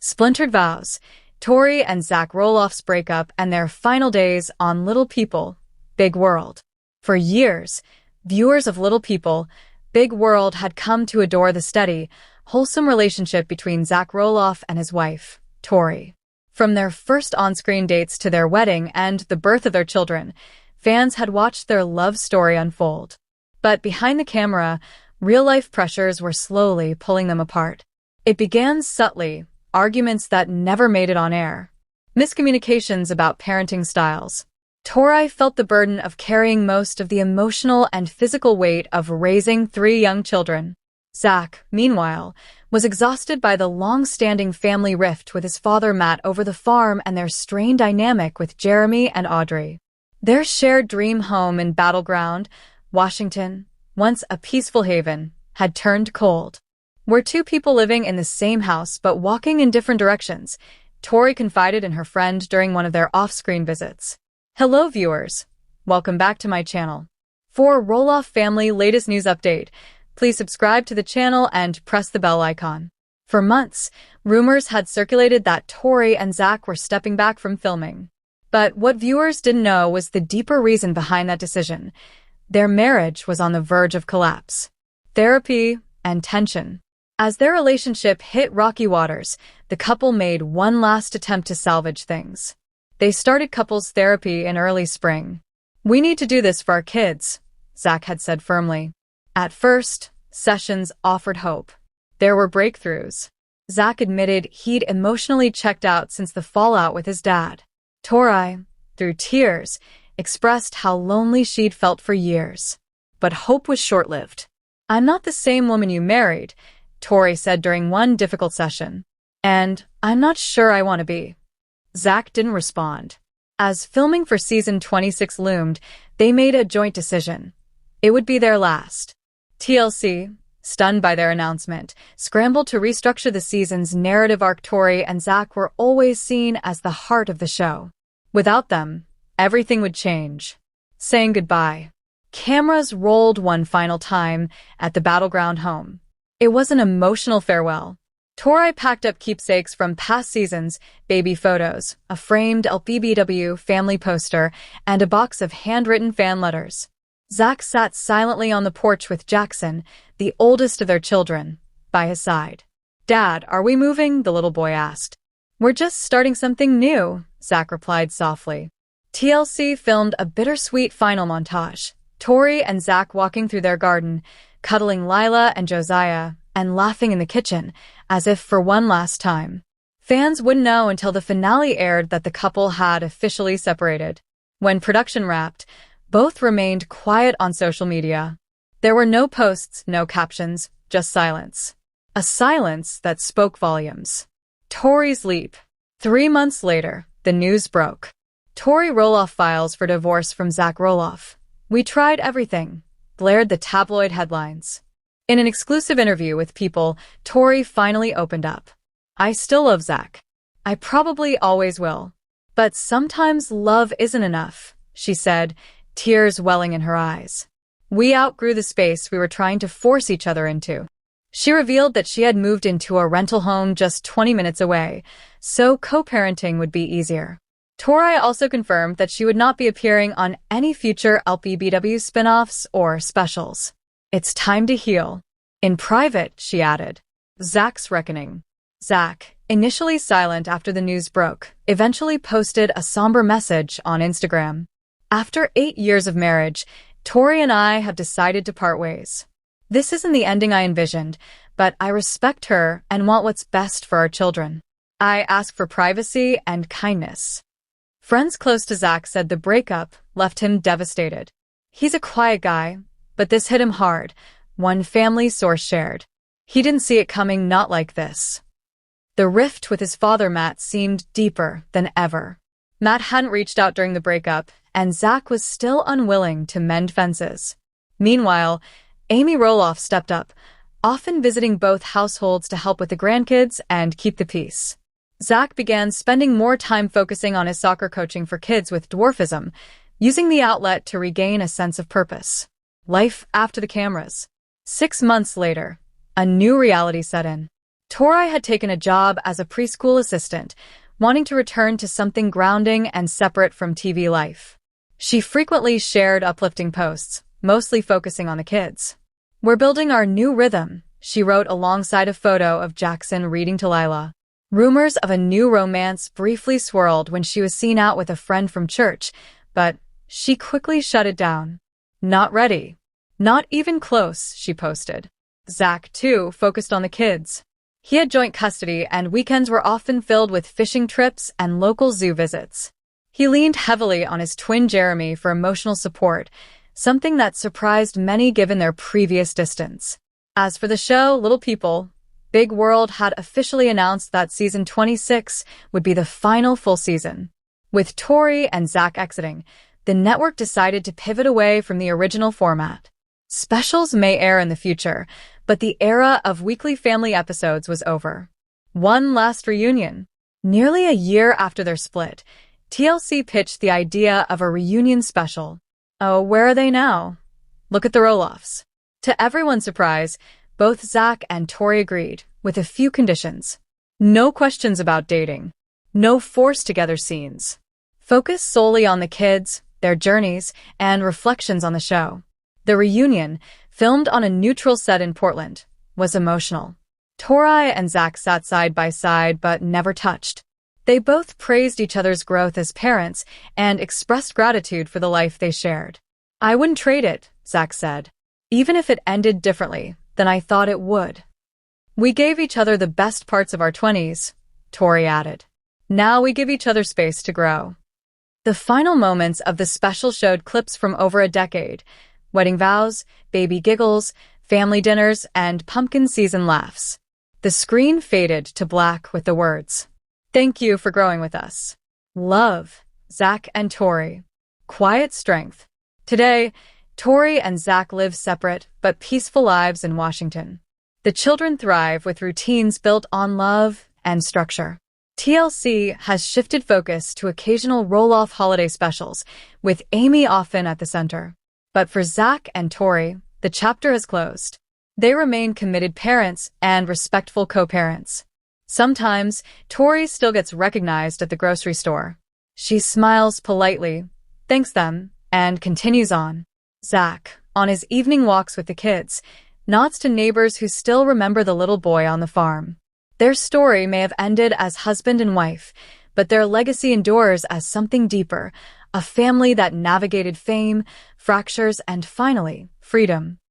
Splintered Vows, Tori and Zach Roloff's breakup and their final days on Little People, Big World. For years, viewers of Little People, Big World had come to adore the steady, wholesome relationship between Zach Roloff and his wife, Tori. From their first on-screen dates to their wedding and the birth of their children, fans had watched their love story unfold. But behind the camera, real-life pressures were slowly pulling them apart. It began subtly, arguments that never made it on air, miscommunications about parenting styles. Tori felt the burden of carrying most of the emotional and physical weight of raising 3 young children. Zach, meanwhile, was exhausted by the long-standing family rift with his father Matt over the farm and their strained dynamic with Jeremy and Audrey. Their shared dream home in Battleground, Washington, once a peaceful haven, had turned cold. We're 2 people living in the same house but walking in different directions, Tori confided in her friend during one of their off-screen visits. Hello viewers, welcome back to my channel. For Roloff family latest news update, please subscribe to the channel and press the bell icon. For months, rumors had circulated that Tori and Zach were stepping back from filming. But what viewers didn't know was the deeper reason behind that decision. Their marriage was on the verge of collapse. Therapy and tension. As their relationship hit rocky waters, the couple made one last attempt to salvage things. They started couples therapy in early spring. "We need to do this for our kids," Zach had said firmly. At first, sessions offered hope. There were breakthroughs. Zach admitted he'd emotionally checked out since the fallout with his dad. Tori, through tears, expressed how lonely she'd felt for years. But hope was short-lived. "I'm not the same woman you married," Tori said during one difficult session. "And I'm not sure I want to be." Zach didn't respond. As filming for season 26 loomed, they made a joint decision. It would be their last. TLC, stunned by their announcement, scrambled to restructure the season's narrative arc. Tori and Zach were always seen as the heart of the show. Without them, everything would change. Saying goodbye. Cameras rolled one final time at the Battleground home. It was an emotional farewell. Tori packed up keepsakes from past seasons, baby photos, a framed LPBW family poster, and a box of handwritten fan letters. Zach sat silently on the porch with Jackson, the oldest of their children, by his side. "Dad, are we moving?" the little boy asked. "We're just starting something new," Zach replied softly. TLC filmed a bittersweet final montage. Tori and Zach walking through their garden, cuddling Lila and Josiah, and laughing in the kitchen, as if for one last time. Fans wouldn't know until the finale aired that the couple had officially separated. When production wrapped, both remained quiet on social media. There were no posts, no captions, just silence. A silence that spoke volumes. Tori's leap. 3 months later, the news broke. Tori Roloff files for divorce from Zach Roloff. "We tried everything," blared the tabloid headlines. In an exclusive interview with People, Tori finally opened up. "I still love Zach. I probably always will. But sometimes love isn't enough," she said, tears welling in her eyes. "We outgrew the space we were trying to force each other into." She revealed that she had moved into a rental home just 20 minutes away, so co-parenting would be easier. Tori also confirmed that she would not be appearing on any future LPBW spin-offs or specials. "It's time to heal." In private, she added. Zach's reckoning. Zach, initially silent after the news broke, eventually posted a somber message on Instagram. "After 8 years of marriage, Tori and I have decided to part ways. This isn't the ending I envisioned, but I respect her and want what's best for our children. I ask for privacy and kindness." Friends close to Zach said the breakup left him devastated. "He's a quiet guy, but this hit him hard," one family source shared. "He didn't see it coming, not like this." The rift with his father Matt seemed deeper than ever. Matt hadn't reached out during the breakup, and Zach was still unwilling to mend fences. Meanwhile, Amy Roloff stepped up, often visiting both households to help with the grandkids and keep the peace. Zach began spending more time focusing on his soccer coaching for kids with dwarfism, using the outlet to regain a sense of purpose. Life after the cameras. 6 months later, a new reality set in. Tori had taken a job as a preschool assistant, wanting to return to something grounding and separate from TV life. She frequently shared uplifting posts, mostly focusing on the kids. "We're building our new rhythm," she wrote alongside a photo of Jackson reading to Lila. Rumors of a new romance briefly swirled when she was seen out with a friend from church, but she quickly shut it down. "Not ready. Not even close," she posted. Zach, too, focused on the kids. He had joint custody, and weekends were often filled with fishing trips and local zoo visits. He leaned heavily on his twin Jeremy for emotional support, something that surprised many given their previous distance. As for the show, Little People, Big World had officially announced that season 26 would be the final full season. With Tori and Zach exiting, the network decided to pivot away from the original format. Specials may air in the future, but the era of weekly family episodes was over. One last reunion. Nearly a year after their split, TLC pitched the idea of a reunion special. Oh, where are they now? Look at the Roloffs. To everyone's surprise, both Zach and Tori agreed, with a few conditions. No questions about dating. No forced-together scenes. Focus solely on the kids, their journeys, and reflections on the show. The reunion, filmed on a neutral set in Portland, was emotional. Tori and Zach sat side by side but never touched. They both praised each other's growth as parents and expressed gratitude for the life they shared. "I wouldn't trade it," Zach said, "even if it ended differently than I thought it would." "We gave each other the best parts of our 20s, Tori added. "Now we give each other space to grow." The final moments of the special showed clips from over a decade: wedding vows, baby giggles, family dinners, and pumpkin season laughs. The screen faded to black with the words, "Thank you for growing with us. Love, Zach and Tori." Quiet strength. Today, Tori and Zach live separate but peaceful lives in Washington. The children thrive with routines built on love and structure. TLC has shifted focus to occasional Roloff holiday specials, with Amy often at the center. But for Zach and Tori, the chapter has closed. They remain committed parents and respectful co-parents. Sometimes, Tori still gets recognized at the grocery store. She smiles politely, thanks them, and continues on. Zach, on his evening walks with the kids, nods to neighbors who still remember the little boy on the farm. Their story may have ended as husband and wife, but their legacy endures as something deeper, a family that navigated fame, fractures, and finally, freedom.